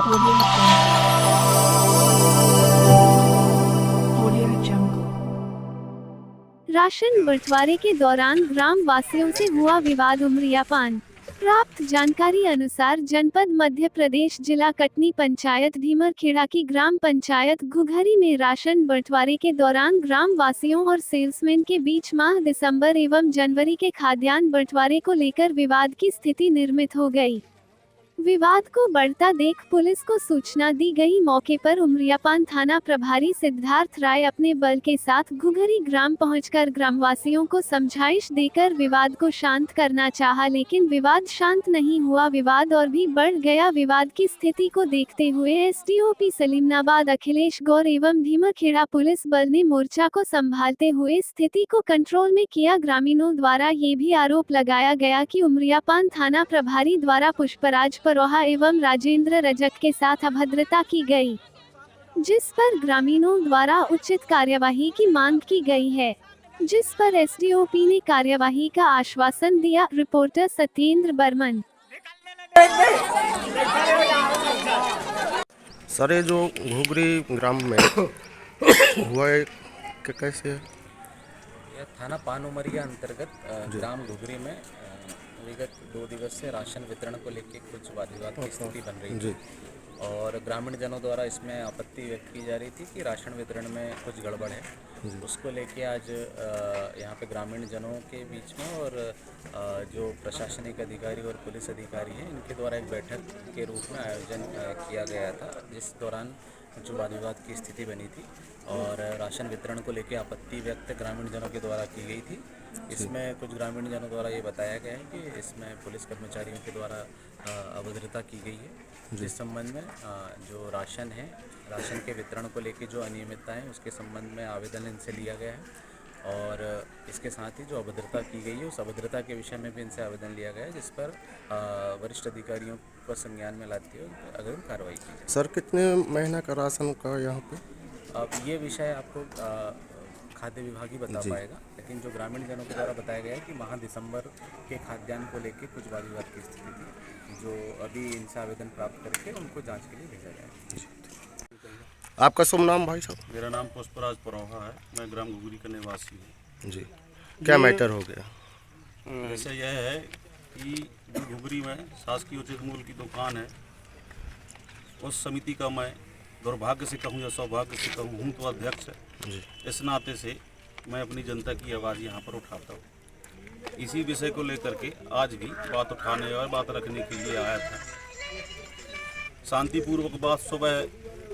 Audio Jungle. Ration बंटवारे के दौरान ग्राम वासियों से हुआ विवाद उमरियापान। प्राप्त जानकारी अनुसार जनपद मध्य प्रदेश जिला कटनी पंचायत धीमरखेड़ा की ग्राम पंचायत घुघरी में राशन बंटवारे के दौरान ग्राम वासियों और सेल्समैन के बीच माह दिसंबर एवं जनवरी के खाद्यान्न बंटवारे को लेकर विवाद की स्थिति निर्मित हो गई। विवाद को बढ़ता देख पुलिस को सूचना दी गई। मौके पर उमरियापान थाना प्रभारी सिद्धार्थ राय अपने बल के साथ घुघरी ग्राम पहुंचकर ग्रामवासियों को समझाइश देकर विवाद को शांत करना चाहा, लेकिन विवाद शांत नहीं हुआ। विवाद और भी बढ़ गया। विवाद की स्थिति को देखते हुए एसडीओपी सलीमनाबाद अखिलेश गौर एवं धीमरखेड़ा पुलिस बल ने मोर्चा को संभालते हुए स्थिति को कंट्रोल में किया। ग्रामीणों द्वारा ये भी आरोप लगाया गया कि उमरियापान थाना प्रभारी द्वारा पुष्पराज परोहा एवं राजेंद्र रजक के साथ अभद्रता की गई, जिस पर ग्रामीणों द्वारा उचित कार्यवाही की मांग की गई है, जिस पर एसडीओपी ने कार्यवाही का आश्वासन दिया। रिपोर्टर सत्येंद्र बर्मन। सर, ये जो घुघरी ग्राम में हुआ है कैसे है? यह थाना पान उमरिया अंतर्गत ग्राम घुघरी में विगत 2 दिवस से राशन वितरण को लेकर कुछ वाद विवाद की स्थिति बन रही थी और ग्रामीण जनों द्वारा इसमें आपत्ति व्यक्त की जा रही थी कि राशन वितरण में कुछ गड़बड़ है। उसको लेके आज यहाँ पे ग्रामीण जनों के बीच में और जो प्रशासनिक अधिकारी और पुलिस अधिकारी हैं, इनके द्वारा एक बैठक के रूप में आयोजन किया गया था, जिस दौरान जो वाद विवाद की स्थिति बनी थी और राशन वितरण को लेकर आपत्ति व्यक्त ग्रामीण जनों के द्वारा की गई थी। इसमें कुछ ग्रामीण जनों द्वारा ये बताया गया है कि इसमें पुलिस कर्मचारियों के द्वारा अभद्रता की गई है, जिस संबंध में जो राशन है, राशन के वितरण को लेकर जो अनियमितता है उसके संबंध में आवेदन इनसे लिया गया है और इसके साथ ही जो अभद्रता की गई है उस अभद्रता के विषय में भी इनसे आवेदन लिया गया है, जिस पर वरिष्ठ अधिकारियों को संज्ञान में लाते हुए अग्रिम कार्रवाई की जाए। सर, कितने महीना का राशन का यहाँ पे? अब ये विषय आपको खाद्य विभाग ही बता पाएगा, लेकिन जो ग्रामीण जनों के द्वारा बताया गया है कि माह दिसंबर के खाद्यान्न को लेकर कुछ वाद विवाद की स्थिति थी, जो अभी इनसे आवेदन प्राप्त करके उनको जांच के लिए भेजा जाएगा। आपका शुभ नाम भाई साहब? मेरा नाम पुष्पराज परोहा है, मैं ग्राम घुघरी का निवासी हूँ। जी, क्या मैटर हो गया? वैसे यह है कि जो घुघरी में शासकीय उचित मूल्य की दुकान है, उस समिति का मैं दुर्भाग्य से कहूँ या सौभाग्य से कहूँ, हूँ तो अध्यक्ष है। इस नाते से मैं अपनी जनता की आवाज़ यहाँ पर उठाता हूँ। इसी विषय को लेकर के आज भी बात उठाने और बात रखने के लिए आया था। शांतिपूर्वक बात सुबह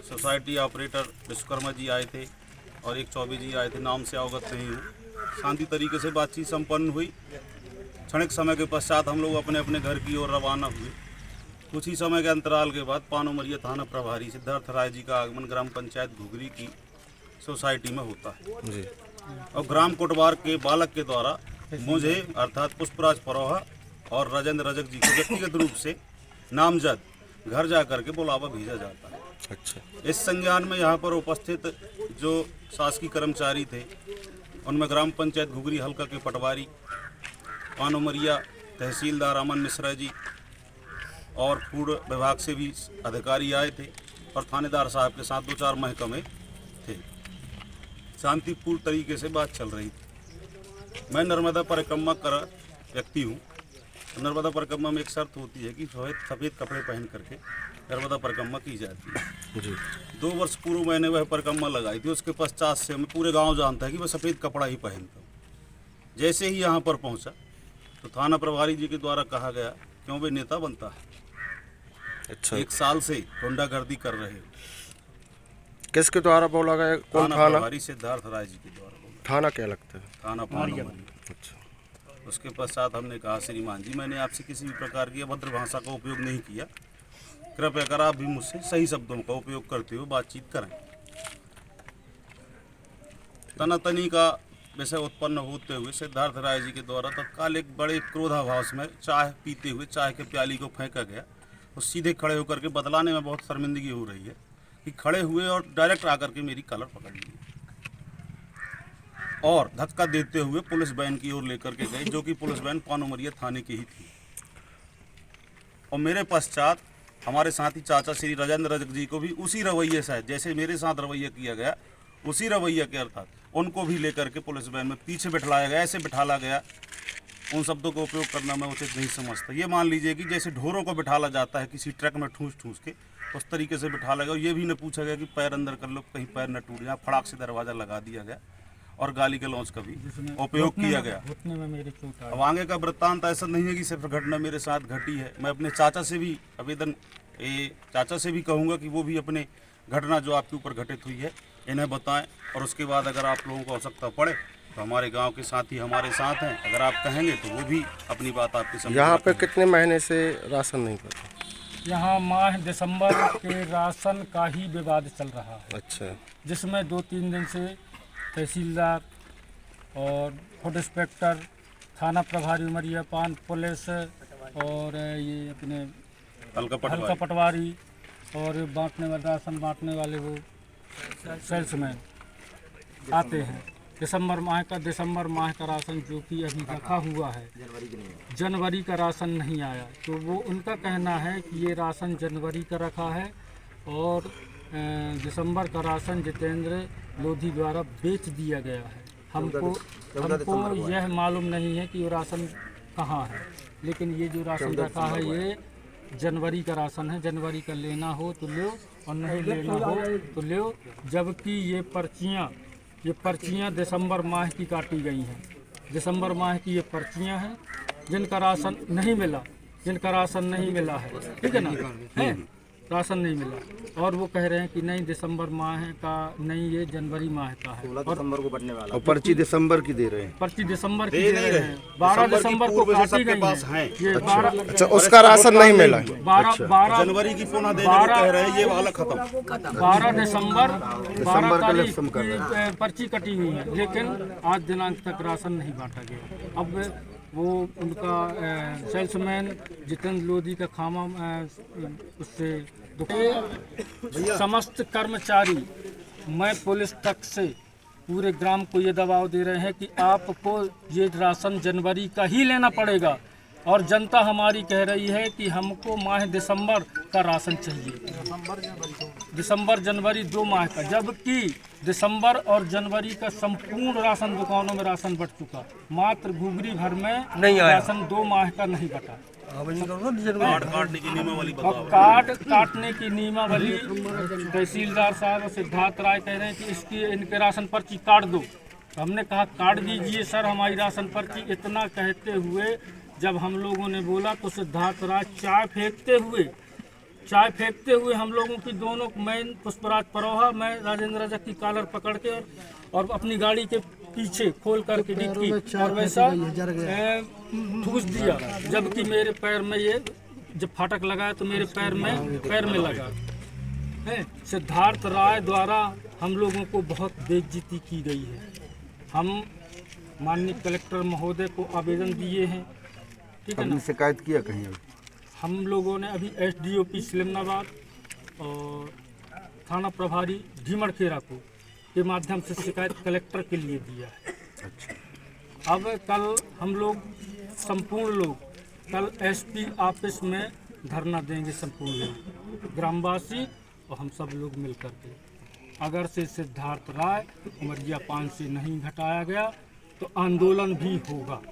सोसाइटी ऑपरेटर विश्वकर्मा जी आए थे और एक चौबे जी आए थे, नाम से अवगत नहीं हूँ। शांति तरीके से बातचीत संपन्न हुई। क्षणिक समय के पश्चात हम लोग अपने अपने घर की ओर रवाना हुए। कुछ ही समय के अंतराल के बाद पान उमरिया थाना प्रभारी सिद्धार्थ राय जी का आगमन ग्राम पंचायत घुघरी की सोसाइटी में होता है जी। और ग्राम कोटवार के बालक के द्वारा मुझे अर्थात पुष्पराज परोहा और राजेंद्र रजक जी को व्यक्तिगत रूप से नामजद घर जा करके बुलावा भेजा जाता है। अच्छा। इस संज्ञान में यहाँ पर उपस्थित जो शासकीय कर्मचारी थे, उनमें ग्राम पंचायत घुघरी हल्का के पटवारी, पान उमरिया तहसीलदार अमन मिश्रा जी और फूड विभाग से भी अधिकारी आए थे और थानेदार साहब के साथ 2-4 महकमे थे। शांतिपूर्ण तरीके से बात चल रही थी। मैं नर्मदा परिक्रमा कर व्यक्ति हूँ। नर्मदा परिक्रमा में एक शर्त होती है कि सफ़ेद कपड़े पहन करके नर्मदा परिक्रमा की जाती है जी। 2 वर्ष पूर्व मैंने वह परिक्रमा लगाई थी। उसके पश्चात से मैं पूरे गांव जानता है कि मैं सफ़ेद कपड़ा ही पहनता हूँ। जैसे ही यहाँ पर पहुँचा तो थाना प्रभारी जी के द्वारा कहा गया, क्यों वे नेता बनता है? अच्छा। 1 साल से गुंडागर्दी कर रहे हो। किसके द्वारा बोला गया? कौन थाना थाना? प्रभारी सिद्धार्थ राय जी के द्वारा बोला। थाना क्या लगता है? थाना पान उमरिया। अच्छा। उसके पश्चात हमने कहा, श्रीमान जी, मैंने आपसे किसी भी प्रकार की अभद्र भाषा का उपयोग नहीं किया। कृपया कर आप भी मुझसे सही शब्दों का उपयोग करते हुए बातचीत करें। तनातनी का विषय उत्पन्न होते हुए सिद्धार्थ राय जी के द्वारा तत्काल एक बड़े क्रोधाभास में चाय पीते हुए चाय के प्याली को फेंका गया और सीधे खड़े होकर के बतलाने में बहुत शर्मिंदगी हो रही है कि खड़े हुए और डायरेक्ट आकर के मेरी कलर पकड़ ली और धक्का देते हुए पुलिस वैन की ओर लेकर के गए, जो कि पुलिस वैन पान उमरिया थाने की ही थी। और मेरे पश्चात हमारे साथी चाचा श्री राजेंद्र रजक जी को भी उसी रवैये से, जैसे मेरे साथ रवैया किया गया, उसी रवैया के अर्थात उनको भी लेकर के पुलिस वैन में पीछे बिठाया गया, ऐसे बिठाला गया। उन शब्दों का उपयोग करना मैं उचित नहीं समझता। ये मान लीजिए कि जैसे ढोरों को बिठाला जाता है किसी ट्रक में ठूस ठूस के, उस तरीके से बिठाला गया। और ये भी न पूछा गया कि पैर अंदर कर लो, कहीं पैर न टूट जाए, फड़ाक से दरवाज़ा लगा दिया गया और गाली गलौज का भी उपयोग किया गया। अब आगे का वृत्तांत ऐसा नहीं है कि सिर्फ घटना मेरे साथ घटी है। मैं अपने चाचा से भी चाचा से भी कहूँगा कि वो भी अपने घटना जो आपके ऊपर घटित हुई है इन्हें बताएं, और उसके बाद अगर आप लोगों को आवश्यकता पड़े तो हमारे गांव के साथी हमारे साथ हैं, अगर आप कहेंगे तो वो भी अपनी बात आपके सामने। यहाँ पे कितने महीने से राशन नहीं पड़ता? यहाँ माह दिसंबर के राशन का ही विवाद चल रहा है। अच्छा। जिसमें 2-3 दिन से तहसीलदार और फूड इंस्पेक्टर, थाना प्रभारी उमरिया पान, पुलिस और ये अपने हल्का पटवारी और बांटने वाले राशन बांटने वाले वो सेल्समैन आते हैं। दिसंबर माह का राशन जो कि अभी रखा हुआ है, जनवरी का राशन नहीं आया, तो वो उनका कहना है कि ये राशन जनवरी का रखा है और दिसंबर का राशन जितेंद्र लोधी द्वारा बेच दिया गया है। हमको यह मालूम नहीं है कि वो राशन कहाँ है, लेकिन ये जो राशन रखा है ये जनवरी का राशन है। जनवरी का लेना हो तो लो और नहीं लेना हो तो लो, जबकि ये पर्चियाँ दिसंबर माह की काटी गई हैं। दिसंबर माह की ये पर्चियाँ हैं जिनका राशन नहीं मिला है, ठीक है ना, है राशन नहीं मिला, और वो कह रहे हैं कि नहीं दिसंबर माह का नहीं, ये जनवरी माह का है। 16 दिसंबर को बढ़ने वाला, और पर्ची दिसंबर की दे रहे हैं। पर्ची दिसंबर की दे रहे हैं। 12 दिसंबर को काटी गई है। ये 12 अच्छा, उसका राशन नहीं मिला। 12 जनवरी की पुनः देने को कह रहे हैं, ये वाला खत्म। 12 दिसंबर 12 तारीख की पर्ची कटी हुई है, लेकिन आज दिनांक तक राशन नहीं बांटा गया। अब वो उनका सेल्समैन जितेंद्र लोधी का खामा उससे समस्त कर्मचारी, मैं पुलिस तक से पूरे ग्राम को ये दबाव दे रहे हैं कि आपको ये राशन जनवरी का ही लेना पड़ेगा, और जनता हमारी कह रही है कि हमको माह दिसंबर का राशन चाहिए। दिसंबर जनवरी 2 माह का, जबकि दिसंबर और जनवरी का संपूर्ण राशन दुकानों में राशन बट चुका, मात्र घुघरी भर में नहीं राशन 2 माह का नहीं बटा। कार्ड काटने की नियमावली अब कार्ड काटने की नियमावली तहसीलदार साहब और सिद्धार्थ राय कह रहे हैं कि इनके राशन पर्ची काट दो। हमने कहा काट दीजिए सर हमारी राशन पर्ची। इतना कहते हुए जब हम लोगों ने बोला तो सिद्धार्थ राय चाय फेंकते हुए हम लोगों की दोनों, मैं पुष्पराज परोहा, मैं राजेंद्र रजक की कॉलर पकड़ के और अपनी गाड़ी के पीछे खोल करके डिक्की और वैसा ठूस दिया, जबकि मेरे पैर में ये जब फाटक लगाया तो मेरे पैर में लगा है। सिद्धार्थ राय द्वारा हम लोगों को बहुत बेइज्जती की गई है। हम माननीय कलेक्टर महोदय को आवेदन दिए हैं, ठीक है ना। शिकायत किया कहीं? हम लोगों ने अभी SDOP सिलमनाबाद और थाना प्रभारी ढीमरखेड़ा को के माध्यम से शिकायत कलेक्टर के लिए दिया है। अच्छा। अब कल हम लोग संपूर्ण लोग कल SP ऑफिस में धरना देंगे, संपूर्ण लोग ग्रामवासी और हम सब लोग मिल करके। अगर से सिद्धार्थ राय उमरिया पान से नहीं घटाया गया तो आंदोलन भी होगा।